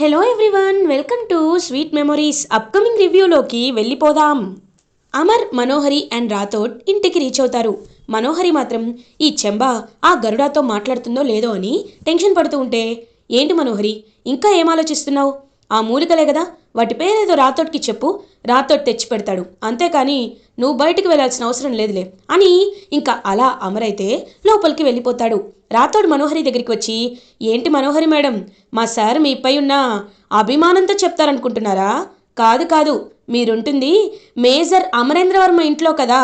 Hello everyone, welcome to sweet memories. Upcoming రివ్యూలోకి వెళ్ళిపోదాం. అమర్, మనోహరి and Rathod ఇంటికి రీచ్ అవుతారు. మనోహరి మాత్రం ఈ చెంబా ఆ గరుడాతో మాట్లాడుతుందో లేదో అని టెన్షన్ పడుతూ ఉంటే, ఏంటి మనోహరి ఇంకా ఏం ఆలోచిస్తున్నావు? ఆ మూలికలే కదా, వాటి పేరేదో రాథోడ్కి చెప్పు, రాథోడ్ తెచ్చి పెడతాడు, అంతేకాని నువ్వు బయటికి వెళ్ళాల్సిన అవసరం లేదులే అని ఇంకా అలా అమరైతే లోపలికి వెళ్ళిపోతాడు. రాథోడ్ మనోహరి దగ్గరికి వచ్చి, ఏంటి మనోహరి మేడం, మా సార్ మీపై ఉన్న అభిమానంతో చెప్తారనుకుంటున్నారా? కాదు కాదు, మీరుంటుంది మేజర్ అమరేంద్రవర్మ ఇంట్లో కదా.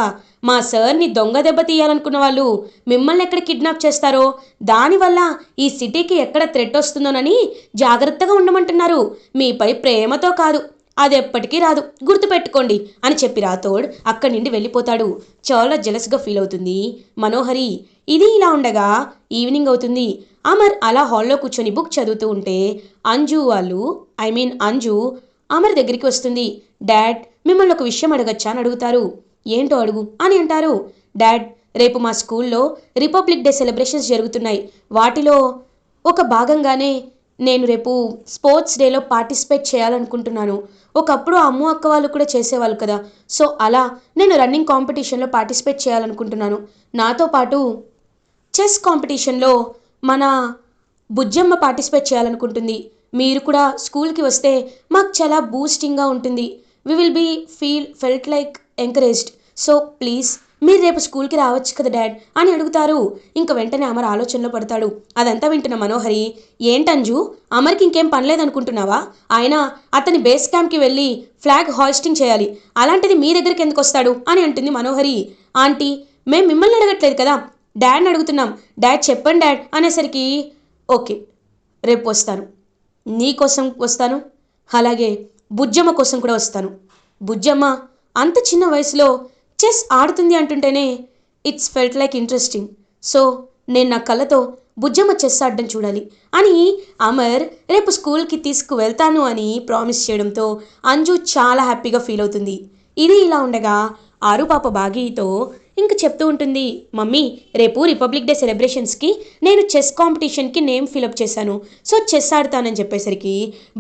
మా సార్ని దొంగ దెబ్బ తీయాలనుకున్న వాళ్ళు మిమ్మల్ని ఎక్కడ కిడ్నాప్ చేస్తారో, దానివల్ల ఈ సిటీకి ఎక్కడ థ్రెట్ వస్తుందోనని జాగ్రత్తగా ఉండమంటున్నారు. మీపై ప్రేమతో కాదు, అది ఎప్పటికీ రాదు, గుర్తుపెట్టుకోండి అని చెప్పి రాథోడ్ అక్కడి నుండి వెళ్ళిపోతాడు. చాలా జెలస్గా ఫీల్ అవుతుంది మనోహరి. ఇది ఇలా ఉండగా ఈవినింగ్ అవుతుంది. అమర్ అలా హాల్లో కూర్చొని బుక్ చదువుతూ ఉంటే అంజు అమర్ దగ్గరికి వస్తుంది. డాడ్, మిమ్మల్ని ఒక విషయం అడగచ్చా అని అడుగుతారు. ఏంటో అడుగు అని అంటారు. డాడ్, రేపు మా స్కూల్లో రిపబ్లిక్ డే సెలబ్రేషన్స్ జరుగుతున్నాయి. వాటిలో ఒక భాగంగానే నేను రేపు స్పోర్ట్స్ డేలో పార్టిసిపేట్ చేయాలనుకుంటున్నాను. ఒకప్పుడు అమ్ము అక్క వాళ్ళు కూడా చేసేవాళ్ళు కదా, సో అలా నేను రన్నింగ్ కాంపిటీషన్లో పార్టిసిపేట్ చేయాలనుకుంటున్నాను. నాతో పాటు చెస్ కాంపిటీషన్లో మన బుజ్జమ్మ పార్టిసిపేట్ చేయాలనుకుంటుంది. మీరు కూడా స్కూల్కి వస్తే మాకు చాలా బూస్టింగ్గా ఉంటుంది. We will be felt like encouraged. So please మీరు రేపు స్కూల్కి రావచ్చు కదా డాడ్ అని అడుగుతారు. ఇంక వెంటనే అమర్ ఆలోచనలో పడతాడు. అదంతా వింటున్న మనోహరి, ఏంటంజు, అమర్కి ఇంకేం పనిలేదనుకుంటున్నావా? ఆయన అతని బేస్ క్యాంప్కి వెళ్ళి ఫ్లాగ్ హాయిస్టింగ్ చేయాలి, అలాంటిది మీ దగ్గరికి ఎందుకు వస్తాడు అని అంటుంది మనోహరి. ఆంటీ, మేము మిమ్మల్ని అడగట్లేదు కదా, డాడ్ని అడుగుతున్నాం. డాడ్ చెప్పండి డాడ్ అనేసరికి, ఓకే రేపు వస్తాను, నీ కోసం వస్తాను, అలాగే బుజ్జమ్మ కోసం కూడా వస్తాను. బుజ్జమ్మ అంత చిన్న వయసులో చెస్ ఆడుతుంది అంటుంటేనే it's felt like interesting. So నేను నా కళ్ళతో బుజ్జమ్మ చెస్ ఆడడం చూడాలి అని అమర్ రేపు స్కూల్కి తీసుకువెళ్తాను అని ప్రామిస్ చేయడంతో అంజు చాలా హ్యాపీగా ఫీల్ అవుతుంది. ఇది ఇలా ఉండగా ఆరుపాప బాగీతో ఇంక చెప్తూ ఉంటుంది. మమ్మీ, రేపు రిపబ్లిక్ డే సెలబ్రేషన్స్కి నేను చెస్ కాంపిటీషన్కి నేమ్ ఫిలప్ చేశాను, సో చెస్ ఆడతానని చెప్పేసరికి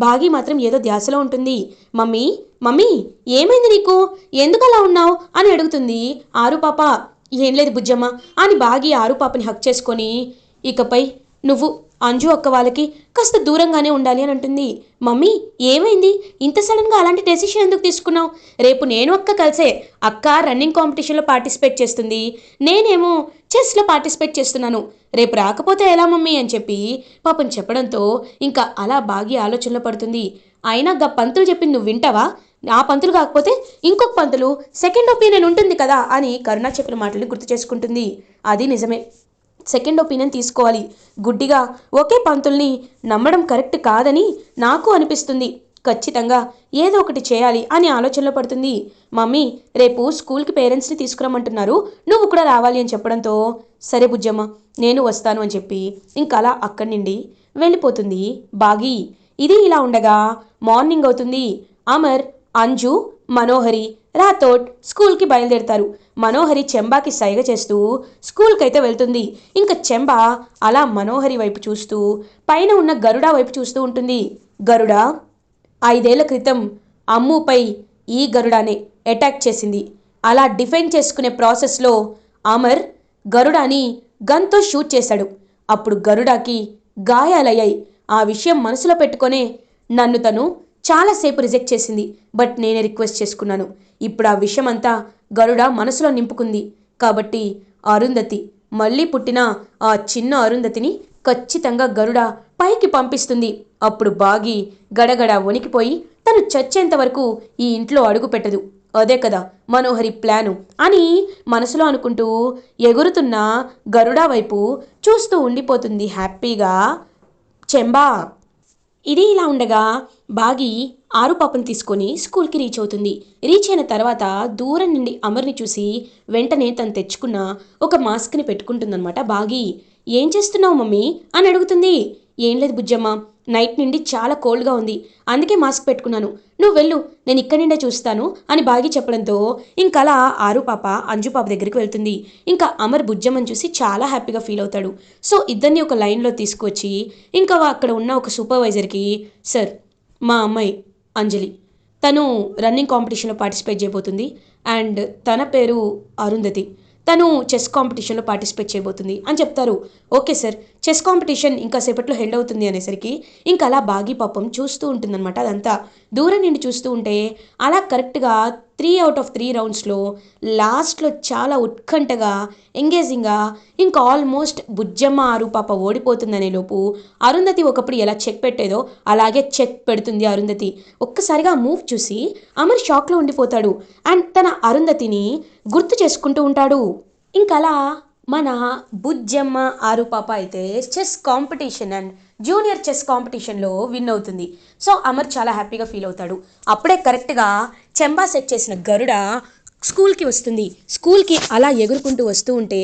బాగీ మాత్రం ఏదో ధ్యాసలో ఉంటుంది. మమ్మీ మమ్మీ ఏమైంది నీకు, ఎందుకు అలా ఉన్నావు అని అడుగుతుంది ఆరుపాప. ఏం లేదు బుజ్జమ్మ అని బాగీ ఆరుపాపని హక్ చేసుకొని, ఇకపై నువ్వు అంజు అక్క వాళ్ళకి కాస్త దూరంగానే ఉండాలి అని అంటుంది. మమ్మీ ఏమైంది, ఇంత సడన్గా అలాంటి డెసిషన్ ఎందుకు తీసుకున్నావు? రేపు నేను అక్క కలిసే, అక్క రన్నింగ్ కాంపిటీషన్లో పార్టిసిపేట్ చేస్తుంది, నేనేమో చెస్లో పార్టిసిపేట్ చేస్తున్నాను. రేపు రాకపోతే ఎలా మమ్మీ అని చెప్పి పాపం చెప్పడంతో ఇంకా అలా బాగి ఆలోచనలో పడుతుంది. అయినా గా పంతులు చెప్పింది నువ్వు వింటావా? ఆ పంతులు కాకపోతే ఇంకొక పంతులు సెకండ్ ఒపీనియన్ ఉంటుంది కదా అని కరుణ చెప్పిన మాటలు గుర్తు చేసుకుంటుంది. అది నిజమే, సెకండ్ ఒపీనియన్ తీసుకోవాలి. గుడ్డిగా ఒకే పంతుల్ని నమ్మడం కరెక్ట్ కాదని నాకు అనిపిస్తుంది. ఖచ్చితంగా ఏదో ఒకటి చేయాలి అని ఆలోచనలో పడుతుంది. మమ్మీ, రేపు స్కూల్కి పేరెంట్స్ని తీసుకురమ్మంటున్నారు, నువ్వు కూడా రావాలి అని చెప్పడంతో సరే బుజ్జమ్మ నేను వస్తాను అని చెప్పి ఇంకా అలా అక్కడి నుండి వెళ్ళిపోతుంది బాగి. ఇది ఇలా ఉండగా మార్నింగ్ అవుతుంది. అమర్, అంజు, మనోహరి, రాథోడ్ స్కూల్కి బయలుదేరుతారు. మనోహరి చెంబాకి సైగ చేస్తూ స్కూల్కి అయితే వెళ్తుంది. ఇంకా చెంబా అలా మనోహరి వైపు చూస్తూ పైన ఉన్న గరుడా వైపు చూస్తూ ఉంటుంది. గరుడా, 5 ఏళ్ల క్రితం అమ్ముపై ఈ గరుడానే అటాక్ చేసింది. అలా డిఫెండ్ చేసుకునే ప్రాసెస్లో అమర్ గరుడాని గన్తో షూట్ చేశాడు. అప్పుడు గరుడాకి గాయాలయ్యాయి. ఆ విషయం మనసులో పెట్టుకొనే నన్ను తను చాలాసేపు రిజెక్ట్ చేసింది, బట్ నేనే రిక్వెస్ట్ చేసుకున్నాను. ఇప్పుడు ఆ విషయం అంతా గరుడ మనసులో నింపుకుంది. కాబట్టి అరుంధతి మళ్ళీ పుట్టిన ఆ చిన్న అరుంధతిని ఖచ్చితంగా గరుడ పైకి పంపిస్తుంది. అప్పుడు బాగి గడగడ వణికిపోయి తను చచ్చేంత వరకు ఈ ఇంట్లో అడుగు పెట్టదు. అదే కదా మనోహరి ప్లాను అని మనసులో అనుకుంటూ ఎగురుతున్న గరుడా వైపు చూస్తూ ఉండిపోతుంది హ్యాపీగా చెంబా. ఇది ఇలా ఉండగా బాగి ఆరుపాపను తీసుకొని స్కూల్కి రీచ్ అవుతుంది. రీచ్ అయిన తర్వాత దూరం నుండి అమర్ని చూసి వెంటనే తను తెచ్చుకున్న ఒక మాస్క్ని పెట్టుకుంటుందన్నమాట బాగి. ఏం చేస్తున్నావు మమ్మీ అని అడుగుతుంది. ఏం లేదు బుజ్జమ్మ, నైట్ నుండి చాలా కోల్డ్గా ఉంది, అందుకే మాస్క్ పెట్టుకున్నాను, నువ్వు వెళ్ళు, నేను ఇక్కడి నుండే చూస్తాను అని బాగి చెప్పడంతో ఇంకలా ఆరుపాప అంజుపాప దగ్గరికి వెళ్తుంది. ఇంకా అమర్ బుజ్జమ్మని చూసి చాలా హ్యాపీగా ఫీల్ అవుతాడు. సో ఇద్దరిని ఒక లైన్లో తీసుకువచ్చి ఇంకా అక్కడ ఉన్న ఒక సూపర్వైజర్కి, సార్ మా అమ్మాయి అంజలి. తను రన్నింగ్ కాంపిటీషన్లో పార్టిసిపేట్ చేయబోతుంది. అండ్ తన పేరు అరుంధతి. తను చెస్ కాంపిటీషన్లో పార్టిసిపేట్ చేయబోతుంది అని చెప్తారు. ఓకే సార్, చెస్ కాంపిటీషన్ ఇంకా సేపట్లో హెల్డ్ అవుతుంది అనేసరికి ఇంకా అలా బాగి పాపం చూస్తూ ఉంటుందన్నమాట. అదంతా దూరం నుండి చూస్తూ ఉంటే అలా కరెక్ట్గా 3 out of 3 రౌండ్స్లో లాస్ట్లో చాలా ఉత్కంఠగా ఎంగేజింగ్గా ఇంకా ఆల్మోస్ట్ బుజ్జమ్మ ఆరు పాప ఓడిపోతుందనే లోపు అరుంధతి ఒకప్పుడు ఎలా చెక్ పెట్టేదో అలాగే చెక్ పెడుతుంది అరుంధతి. ఒక్కసారిగా మూవ్ చూసి అమర్ షాక్లో ఉండిపోతాడు. అండ్ తన అరుంధతిని గుర్తు చేసుకుంటూ ఉంటాడు. ఇంకలా మన బుజ్జమ్మ ఆరు పాప అయితే chess competition and junior chess కాంపిటీషన్లో విన్ అవుతుంది. సో అమర్ చాలా హ్యాపీగా ఫీల్ అవుతాడు. అప్పుడే కరెక్ట్గా చెంబా సెట్ చేసిన గరుడ స్కూల్కి వస్తుంది. స్కూల్కి అలా ఎగురుకుంటూ వస్తూ ఉంటే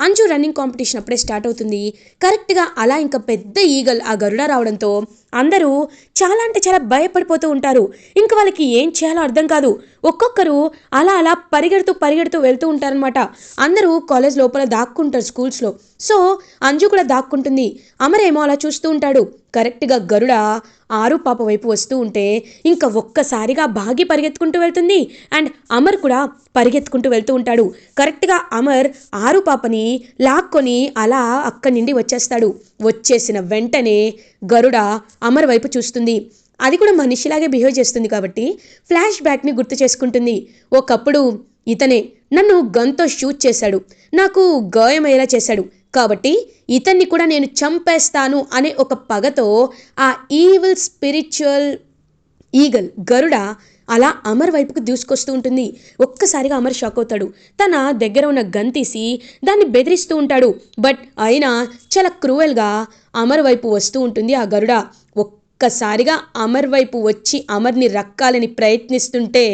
అంజు రన్నింగ్ కాంపిటీషన్ అప్పుడే స్టార్ట్ అవుతుంది. కరెక్ట్గా అలా ఇంకా పెద్ద ఈగల్ ఆ గరుడ రావడంతో అందరూ చాలా అంటే చాలా భయపడిపోతూ ఉంటారు. ఇంకా వాళ్ళకి ఏం చేయాలో అర్థం కాదు. ఒక్కొక్కరు అలా అలా పరిగెడుతూ పరిగెడుతూ వెళ్తూ ఉంటారనమాట. అందరూ కాలేజ్ లోపల దాక్కుంటారు స్కూల్స్లో. సో అంజు కూడా దాక్కుంటుంది. అమరేమో అలా చూస్తూ ఉంటాడు. కరెక్ట్గా గరుడ ఆరు పాప వైపు వస్తూ ఉంటే ఇంకా ఒక్కసారిగా బాగి పరిగెత్తుకుంటూ వెళ్తుంది. అండ్ అమర్ కూడా పరిగెత్తుకుంటూ వెళ్తూ ఉంటాడు. కరెక్ట్గా అమర్ ఆరు పాపని లాక్కొని అలా అక్కడి నుండి వచ్చేస్తాడు. వచ్చేసిన వెంటనే గరుడ అమర్ వైపు చూస్తుంది. అది కూడా మనిషిలాగే బిహేవ్ చేస్తుంది కాబట్టి ఫ్లాష్ బ్యాక్ని గుర్తు చేసుకుంటుంది. ఒకప్పుడు ఇతనే నన్ను గన్తో షూట్ చేశాడు, నాకు గాయమయ్యేలా చేశాడు, కాబట్టి ఇతన్ని కూడా నేను చంపేస్తాను అనే ఒక పగతో ఆ ఈవిల్ స్పిరిచువల్ ఈగల్ గరుడ అలా అమర్ వైపుకు దూసుకొస్తూ ఉంటుంది. ఒక్కసారిగా అమర్ షాక్ అవుతాడు. తన దగ్గర ఉన్న గన్ తీసి దాన్ని బెదిరిస్తూ ఉంటాడు. బట్ అయినా చాలా క్రూయల్గా అమర్ వైపు వస్తూ ఉంటుంది ఆ గరుడ. ఒక్కసారిగా అమర్ వైపు వచ్చి అమర్ని రక్కాలని ప్రయత్నిస్తుంటే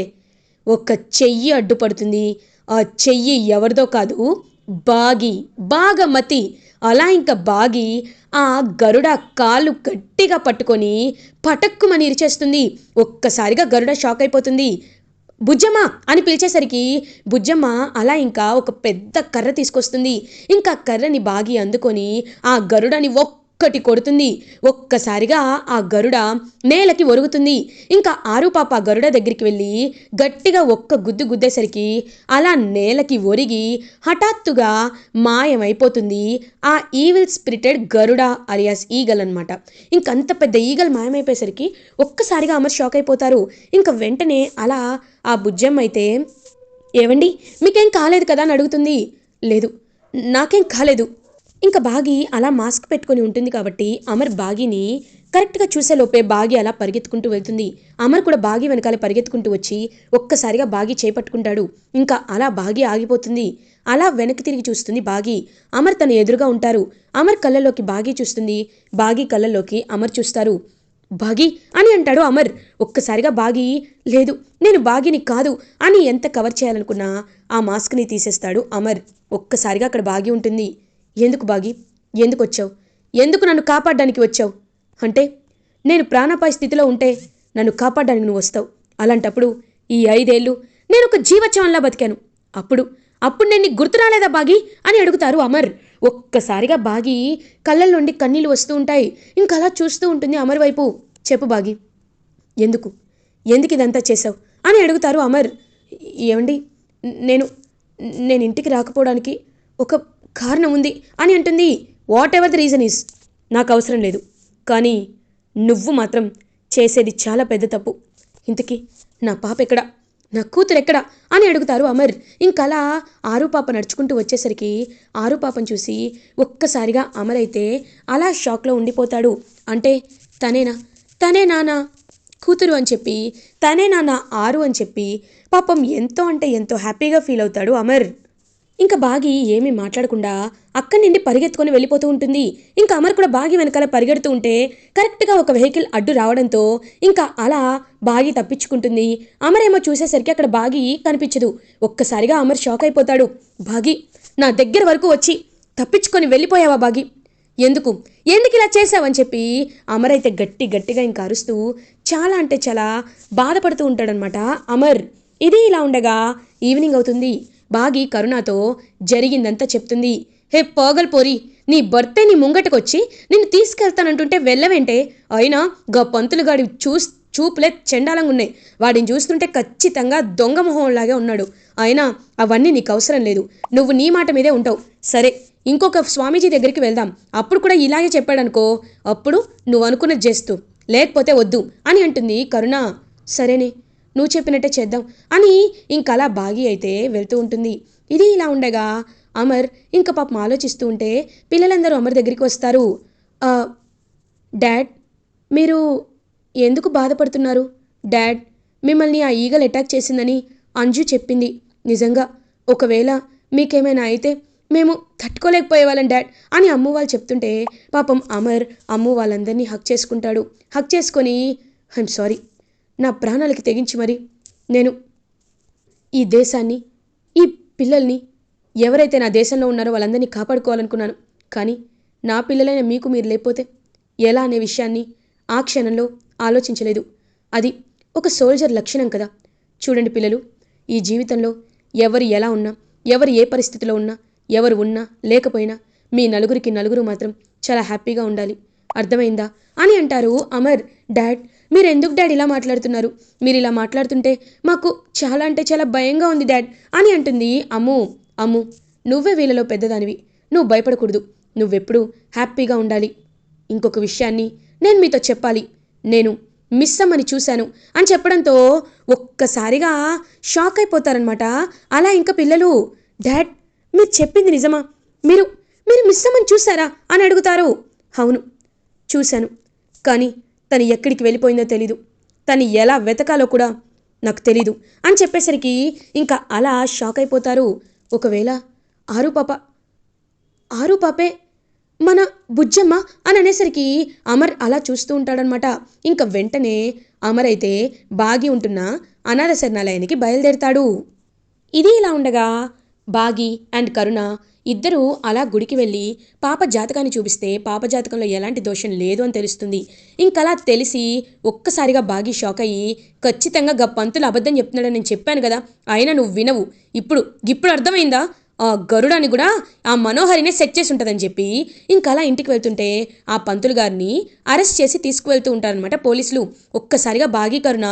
ఒక చెయ్యి అడ్డుపడుతుంది. ఆ చెయ్యి ఎవరిదో కాదు, బాగమతి. అలా ఇంకా బాగి ఆ గరుడ కాళ్ళు గట్టిగా పట్టుకొని పటక్కుమని ఇరిచేస్తుంది. ఒక్కసారిగా గరుడ షాక్ అయిపోతుంది. బుజ్జమ్మ అని పిలిచేసరికి బుజ్జమ్మ అలా ఇంకా ఒక పెద్ద కర్ర తీసుకొస్తుంది. ఇంకా కర్రని బాగి అందుకొని ఆ గరుడని ఒక్కటి కొడుతుంది. ఒక్కసారిగా ఆ గరుడ నేలకి ఒరుగుతుంది. ఇంకా ఆరు పాప గరుడ దగ్గరికి వెళ్ళి గట్టిగా ఒక్క గుద్దు గుద్దేసరికి అలా నేలకి ఒరిగి హఠాత్తుగా మాయమైపోతుంది ఆ ఈవిల్ స్పిరిటెడ్ గరుడ అలియాస్ ఈగల్ అనమాట. ఇంకంత పెద్ద ఈగల్ మాయమైపోయేసరికి ఒక్కసారిగా అమర్ షాక్ అయిపోతారు. ఇంకా వెంటనే అలా ఆ బుజ్జమ్మ అయితే, ఏవండి మీకేం కాలేదు కదా అని అడుగుతుంది. లేదు, నాకేం కాలేదు. ఇంకా బాగి అలా మాస్క్ పెట్టుకొని ఉంటుంది కాబట్టి అమర్ బాగిని కరెక్ట్గా చూసేలోపే బాగి అలా పరిగెత్తుకుంటూ వెళ్తుంది. అమర్ కూడా బాగి వెనకాల పరిగెత్తుకుంటూ వచ్చి ఒక్కసారిగా బాగి చేపట్టుకుంటాడు. ఇంకా అలా బాగి ఆగిపోతుంది. అలా వెనక్కి తిరిగి చూస్తుంది బాగి. అమర్ తన ఎదురుగా ఉంటారు. అమర్ కళ్ళలోకి బాగి చూస్తుంది. బాగి కళ్ళలోకి అమర్ చూస్తారు. బాగి అని అంటాడు అమర్. ఒక్కసారిగా బాగి, లేదు నేను బాగిని కాదు అని ఎంత కవర్ చేయాలనుకున్నా ఆ మాస్క్ని తీసేస్తాడు అమర్. ఒక్కసారిగా అక్కడ బాగి ఉంటుంది. ఎందుకు బాగి, ఎందుకు వచ్చావు? ఎందుకు నన్ను కాపాడడానికి వచ్చావు? అంటే నేను ప్రాణాపాయ స్థితిలో ఉంటే నన్ను కాపాడడానికి నువ్వు వస్తావు. అలాంటప్పుడు ఈ 5 ఏళ్ళు నేను ఒక జీవోత్సవంలా బతికాను. అప్పుడు నేను నీకు గుర్తు రాలేదా బాగి అని అడుగుతారు అమర్. ఒక్కసారిగా బాగి కళ్ళల్లోండి కన్నీళ్ళు వస్తూ ఉంటాయి. ఇంకా అలా చూస్తూ ఉంటుంది అమర్ వైపు. చెప్పు బాగి, ఎందుకు ఇదంతా చేశావు అని అడుగుతారు అమర్. ఏమండి, నేను ఇంటికి రాకపోవడానికి ఒక కారణం ఉంది అని అంటుంది. What ever the reason is నాకు అవసరం లేదు, కానీ నువ్వు మాత్రం చేసేది చాలా పెద్ద తప్పు. ఇంతకీ నా పాప ఎక్కడా, నా కూతురు ఎక్కడా అని అడుగుతారు అమర్. ఇంకలా ఆరు పాప నడుచుకుంటూ వచ్చేసరికి ఆరు పాపను చూసి ఒక్కసారిగా అమర్ అయితే అలా షాక్లో ఉండిపోతాడు. అంటే తనే నాన్న కూతురు అని చెప్పి, తనే నాన్న ఆరు అని చెప్పి పాపం ఎంతో అంటే ఎంతో హ్యాపీగా ఫీల్ అవుతాడు అమర్. ఇంకా బాగి ఏమీ మాట్లాడకుండా అక్కడి నుండి పరిగెత్తుకొని వెళ్ళిపోతూ ఉంటుంది. ఇంకా అమర్ కూడా బాగి వెనకాల పరిగెడుతూ ఉంటే కరెక్ట్గా ఒక వెహికల్ అడ్డు రావడంతో ఇంకా అలా బాగి తప్పించుకుంటుంది. అమర్ ఏమో చూసేసరికి అక్కడ బాగి కనిపించదు. ఒక్కసారిగా అమర్ షాక్ అయిపోతాడు. బాగి, నా దగ్గర వరకు వచ్చి తప్పించుకొని వెళ్ళిపోయావా బాగి? ఎందుకు ఇలా చేసావని చెప్పి అమర్ అయితే గట్టిగా ఇంకా అరుస్తూ చాలా అంటే చాలా బాధపడుతూ ఉంటాడనమాట అమర్. ఇది ఇలా ఉండగా ఈవినింగ్ అవుతుంది. బాగి కరుణతో జరిగిందంతా చెప్తుంది. హే పోగల్ పోరి, నీ భర్తే నీ ముంగటకొచ్చి నిన్ను తీసుకెళ్తానంటుంటే వెళ్ళవేంటే? అయినా గా పంతులుగాడి చూపులే చెండాలంగా ఉన్నాయి. వాడిని చూస్తుంటే ఖచ్చితంగా దొంగ మొహంలాగే ఉన్నాడు. అయినా అవన్నీ నీకు అవసరం లేదు. నువ్వు నీ మాట మీదే ఉంటావు. సరే, ఇంకొక స్వామీజీ దగ్గరికి వెళ్దాం. అప్పుడు కూడా ఇలాగే చెప్పాడనుకో, అప్పుడు నువ్వు అనుకున్నది చేస్తూ, లేకపోతే వద్దు అని అంటుంది కరుణ. సరేనే, నువ్వు చెప్పినట్టే చేద్దాం అని ఇంకలా బాగి అయితే వెళ్తూ ఉంటుంది. ఇది ఇలా ఉండగా అమర్ ఇంకా పాపం ఆలోచిస్తూ ఉంటే పిల్లలందరూ అమర్ దగ్గరికి వస్తారు. డాడ్, మీరు ఎందుకు బాధపడుతున్నారు? డాడ్, మిమ్మల్ని ఆ ఈగల్ అటాక్ చేసిందని అంజు చెప్పింది. నిజంగా ఒకవేళ మీకేమైనా అయితే మేము తట్టుకోలేకపోయేవాళ్ళం డాడ్ అని అమ్ము వాళ్ళు చెప్తుంటే పాపం అమర్ అమ్ము వాళ్ళందరినీ హక్ చేసుకుంటాడు. హక్ చేసుకొని ఐఎమ్ సారీ, నా ప్రాణాలకి తెగించి మరి నేను ఈ దేశాన్ని, ఈ పిల్లల్ని, ఎవరైతే నా దేశంలో ఉన్నారో వాళ్ళందరినీ కాపాడుకోవాలనుకున్నాను. కానీ నా పిల్లలైన మీకు మీరు లేకపోతే ఎలా అనే విషయాన్ని ఆ క్షణంలో ఆలోచించలేదు. అది ఒక సోల్జర్ లక్షణం కదా. చూడండి పిల్లలు, ఈ జీవితంలో ఎవరు ఎలా ఉన్నా, ఎవరు ఏ పరిస్థితిలో ఉన్నా, ఎవరు ఉన్నా లేకపోయినా మీ నలుగురికి నలుగురు మాత్రం చాలా హ్యాపీగా ఉండాలి. అర్థమైందా అని అంటారు అమర్. డాడ్, మీరు ఎందుకు డాడ్ ఇలా మాట్లాడుతున్నారు? మీరు ఇలా మాట్లాడుతుంటే మాకు చాలా అంటే చాలా భయంగా ఉంది డాడ్ అని అంటుంది అమ్ము. అమ్ము, నువ్వే వీళ్ళలో పెద్దదానివి, నువ్వు భయపడకూడదు. నువ్వెప్పుడూ హ్యాపీగా ఉండాలి. ఇంకొక విషయాన్ని నేను మీతో చెప్పాలి. నేను మిస్ అమ్మని చూశాను అని చెప్పడంతో ఒక్కసారిగా షాక్ అయిపోతారనమాట. అలా ఇంకా పిల్లలు, డాడ్, మీరు చెప్పింది నిజమా? మీరు మీరు మిస్ అమ్మని చూసారా అని అడుగుతారు. అవును, చూశాను. కానీ తను ఎక్కడికి వెళ్ళిపోయిందో తెలీదు. తను ఎలా వెతకాలో కూడా నాకు తెలీదు అని చెప్పేసరికి ఇంకా అలా షాక్ అయిపోతారు. ఒకవేళ ఆరు పాపే మన బుజ్జమ్మ అని అనేసరికి అమర్ అలా చూస్తూ ఉంటాడనమాట. ఇంకా వెంటనే అమర్ అయితే బాగి ఉంటున్న అనాథ శరణాలయానికి బయలుదేరతాడు. ఇది ఇలా ఉండగా బాగి అండ్ కరుణ ఇద్దరూ అలా గుడికి వెళ్ళి పాప జాతకాన్ని చూపిస్తే పాప జాతకంలో ఎలాంటి దోషం లేదు అని తెలుస్తుంది. ఇంకలా తెలిసి ఒక్కసారిగా బాగి షాక్ అయ్యి, ఖచ్చితంగా పంతులు అబద్ధం చెప్తున్నాడని నేను చెప్పాను కదా, అయినా నువ్వు వినవు. ఇప్పుడు అర్థమైందా? ఆ గరుడాన్ని కూడా ఆ మనోహరినే సెట్ చేసి ఉంటుందని చెప్పి ఇంకలా ఇంటికి వెళ్తుంటే ఆ పంతులు గారిని అరెస్ట్ చేసి తీసుకువెళ్తూ ఉంటారనమాట పోలీసులు. ఒక్కసారిగా బాగి కరుణ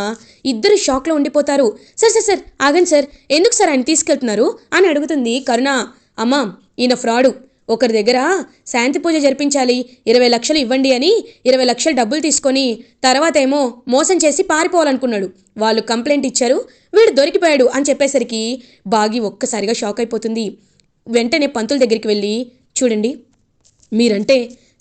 ఇద్దరు షాక్లో ఉండిపోతారు. సార్ సార్ సార్ ఆగండి సార్, ఎందుకు సార్ ఆయన తీసుకెళ్తున్నారు అని అడుగుతుంది కరుణ. అమ్మా, ఈయన ఫ్రాడు. ఒకరి దగ్గర శాంతి పూజ జరిపించాలి, 20 లక్షలు ఇవ్వండి అని 20 లక్షలు డబ్బులు తీసుకొని తర్వాత ఏమో మోసం చేసి పారిపోవాలనుకున్నాడు. వాళ్ళు కంప్లైంట్ ఇచ్చారు, వీడు దొరికిపోయాడు అని చెప్పేసరికి బాగి ఒక్కసారిగా షాక్ అయిపోతుంది. వెంటనే పంతుల దగ్గరికి వెళ్ళి, చూడండి, మీరంటే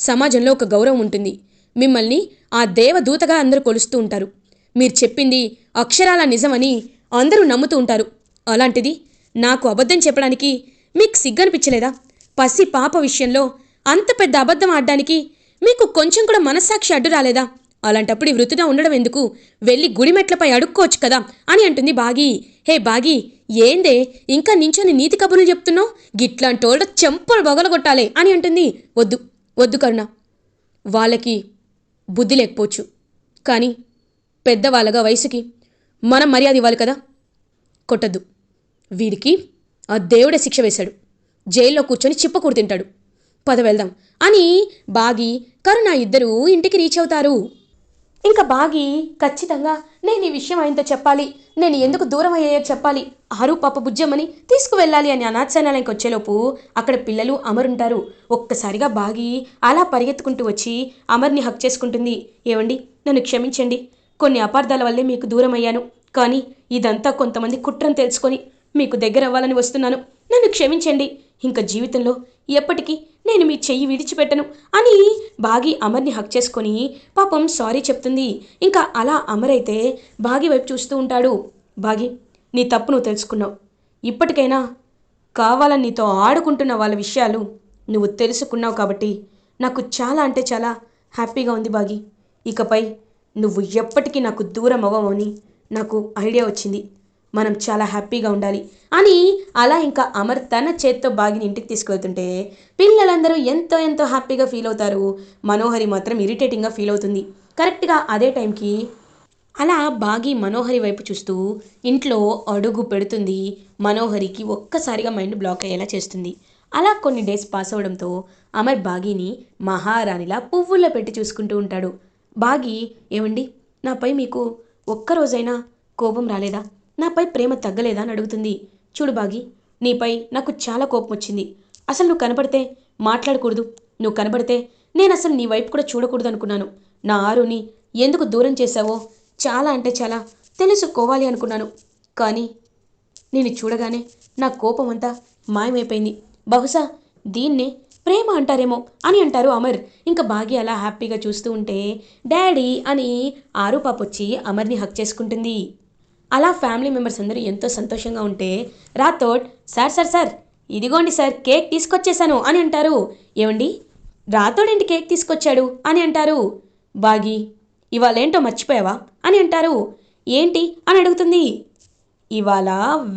సమాజంలో ఒక గౌరవం ఉంటుంది. మిమ్మల్ని ఆ దేవదూతగా అందరూ కొలుస్తూ ఉంటారు. మీరు చెప్పింది అక్షరాల నిజమని అందరూ నమ్ముతూ ఉంటారు. అలాంటిది నాకు అబద్ధం చెప్పడానికి మీకు సిగ్గనిపించలేదా? పసి పాప విషయంలో అంత పెద్ద అబద్ధం ఆడడానికి మీకు కొంచెం కూడా మనస్సాక్షి అడ్డు రాలేదా? అలాంటప్పుడు ఈ వృత్తిగా ఉండడం ఎందుకు? వెళ్ళి గుడిమెట్లపై అడుక్కోవచ్చు కదా అని అంటుంది బాగి. హే బాగి, ఏందే ఇంకా నించొని నీతి కబుర్లు చెప్తున్నావు? గిట్లాంటోళ్ళ చెంపలు బగలగొట్టాలే అని అంటుంది. వద్దు వద్దు కరుణ, వాళ్ళకి బుద్ధి లేకపోవచ్చు, కానీ పెద్దవాళ్ళగా వయసుకి మనం మర్యాద ఇవ్వాలి కదా. కొట్టద్దు. వీడికి ఆ దేవుడే శిక్ష వేశాడు. జైల్లో కూర్చొని చిప్పకూడు తింటాడు. పద వెళ్దాం అని బాగి కరుణ ఇద్దరూ ఇంటికి రీచ్ అవుతారు. ఇంకా బాగి ఖచ్చితంగా నేను ఈ విషయం ఆయనతో చెప్పాలి, నేను ఎందుకు దూరం అయ్యాయో చెప్పాలి, ఆరు పాప బుజ్జమ్మని తీసుకువెళ్ళాలి అని అనాథశాలకి వచ్చేలోపు అక్కడ పిల్లలు అమరుంటారు. ఒక్కసారిగా బాగి అలా పరిగెత్తుకుంటూ వచ్చి అమర్ని హక్ చేసుకుంటుంది. ఏవండి, నన్ను క్షమించండి, కొన్ని అపార్థాల వల్లే మీకు దూరం అయ్యాను. కానీ ఇదంతా కొంతమంది కుట్రను తెలుసుకొని మీకు దగ్గర అవ్వాలని వస్తున్నాను. నన్ను క్షమించండి. ఇంకా జీవితంలో ఎప్పటికీ నేను మీ చెయ్యి విడిచిపెట్టను అని బాగి అమర్ని హక్ చేసుకొని పాపం సారీ చెప్తుంది. ఇంకా అలా అమర్ అయితే బాగి వైపు చూస్తూ ఉంటాడు. బాగి, నీ తప్పు నువ్వు తెలుసుకున్నావు. ఇప్పటికైనా కావాలని నీతో ఆడుకుంటున్న వాళ్ళ విషయాలు నువ్వు తెలుసుకున్నావు కాబట్టి నాకు చాలా అంటే చాలా హ్యాపీగా ఉంది బాగి. ఇకపై నువ్వు ఎప్పటికీ నాకు దూరం అవ్వమని నాకు ఐడియా వచ్చింది. మనం చాలా హ్యాపీగా ఉండాలి అని అలా ఇంకా అమర్ తన చేత్తో బాగిని ఇంటికి తీసుకువెళ్తుంటే పిల్లలందరూ ఎంతో ఎంతో హ్యాపీగా ఫీల్ అవుతారు. మనోహరి మాత్రం ఇరిటేటింగ్గా ఫీల్ అవుతుంది. కరెక్ట్గా అదే టైంకి అలా బాగి మనోహరి వైపు చూస్తూ ఇంట్లో అడుగు పెడుతుంది. మనోహరికి ఒక్కసారిగా మైండ్ బ్లాక్ అయ్యేలా చేస్తుంది. అలా కొన్ని డేస్ పాస్ అవడంతో అమర్ బాగిని మహారాణిలా పువ్వుల్లో పెట్టి చూసుకుంటూ ఉంటాడు. బాగి, ఏమండి, నాపై మీకు ఒక్కరోజైనా కోపం రాలేదా? నాపై ప్రేమ తగ్గలేదా అని అడుగుతుంది. చూడు బాగి, నీపై నాకు చాలా కోపం వచ్చింది. అసలు నువ్వు కనపడితే మాట్లాడకూడదు. నువ్వు కనబడితే నేను అసలు నీ వైపు కూడా చూడకూడదు అనుకున్నాను. నా ఆరుని ఎందుకు దూరం చేశావో చాలా అంటే చాలా తెలుసుకోవాలి అనుకున్నాను. కానీ నేను చూడగానే నా కోపం అంతా మాయమైపోయింది. బహుశా దీన్నే ప్రేమ అంటారేమో అని అంటారు అమర్. ఇంకా బాగి అలా హ్యాపీగా చూస్తూ ఉంటే డాడీ అని ఆరు పాపొచ్చి అమర్ని హక్ చేసుకుంటుంది. అలా ఫ్యామిలీ మెంబర్స్ అందరూ ఎంతో సంతోషంగా ఉంటే రాథోడ్ సార్ సార్ సార్ ఇదిగోండి సార్ కేక్ తీసుకొచ్చేసాను అని అంటారు. ఏమండి, రాథోడ్ ఏంటి కేక్ తీసుకొచ్చాడు అని అంటారు. బాగి, ఇవాళేంటో మర్చిపోయావా అని అంటారు. ఏంటి అని అడుగుతుంది. ఇవాళ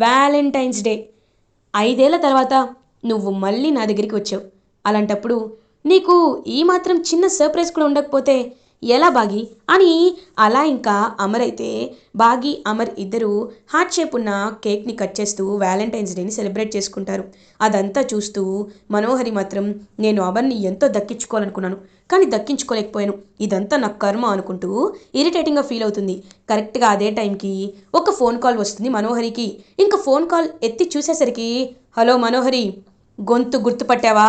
వ్యాలంటైన్స్ డే. 5 ఏళ్ల తర్వాత నువ్వు మళ్ళీ నా దగ్గరికి వచ్చావు. అలాంటప్పుడు నీకు ఈ మాత్రం చిన్న సర్ప్రైజ్ కూడా ఉండకపోతే ఎలా బాగి అని అలా ఇంకా అమర్ అయితే బాగి అమర్ ఇద్దరు హార్ట్ షేప్ ఉన్న కేక్ని కట్ చేస్తూ వ్యాలంటైన్స్ డేని సెలబ్రేట్ చేసుకుంటారు. అదంతా చూస్తూ మనోహరి మాత్రం నేను అమర్ని ఎంతో దక్కించుకోవాలనుకున్నాను, కానీ దక్కించుకోలేకపోయాను, ఇదంతా నా కర్మ అనుకుంటూ ఇరిటేటింగ్గా ఫీల్ అవుతుంది. కరెక్ట్గా అదే టైంకి ఒక ఫోన్ కాల్ వస్తుంది మనోహరికి. ఇంకా ఫోన్ కాల్ ఎత్తి చూసేసరికి హలో మనోహరి, గొంతు గుర్తుపట్టావా?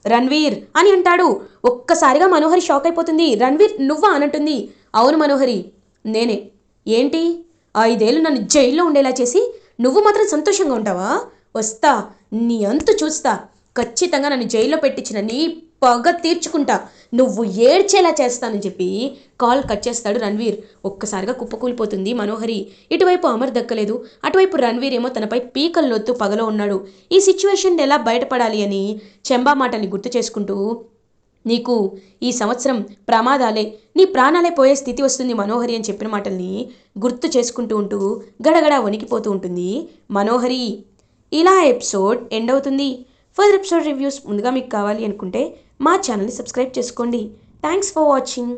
రణ్వీర్ అని అంటాడు. ఒక్కసారిగా మనోహరి షాక్ అయిపోతుంది. రణ్వీర్ నువ్వా అనంటుంది. అవును మనోహరి, నేనే. ఏంటి, 5 ఏళ్ళు నన్ను జైల్లో ఉండేలా చేసి నువ్వు మాత్రం సంతోషంగా ఉంటావా? వస్తా, నీ అంతు చూస్తా. ఖచ్చితంగా నన్ను జైల్లో పెట్టించిన నీ పగ తీర్చుకుంటా, నువ్వు ఏడ్చేలా చేస్తానని చెప్పి కాల్ కట్ చేస్తాడు రణ్వీర్. ఒక్కసారిగా కుప్పకూలిపోతుంది మనోహరి. ఇటువైపు అమర్ దక్కలేదు, అటువైపు రణ్వీర్ ఏమో తనపై పీకల్లోత్తు పగలో ఉన్నాడు. ఈ సిచ్యువేషన్ ఎలా బయటపడాలి అని చెంబా మాటల్ని గుర్తు చేసుకుంటూ నీకు ఈ సంవత్సరం ప్రమాదాలే, నీ ప్రాణాలే పోయే స్థితి వస్తుంది మనోహరి అని చెప్పిన మాటల్ని గుర్తు చేసుకుంటూ ఉంటూ గడగడ వణికిపోతూ ఉంటుంది మనోహరి. ఇలా ఎపిసోడ్ ఎండ్ అవుతుంది. ఫర్దర్ ఎపిసోడ్ రివ్యూస్ ముందుగా మీకు కావాలి అనుకుంటే మా ఛానల్ని సబ్స్క్రైబ్ చేసుకోండి. Thanks for watching.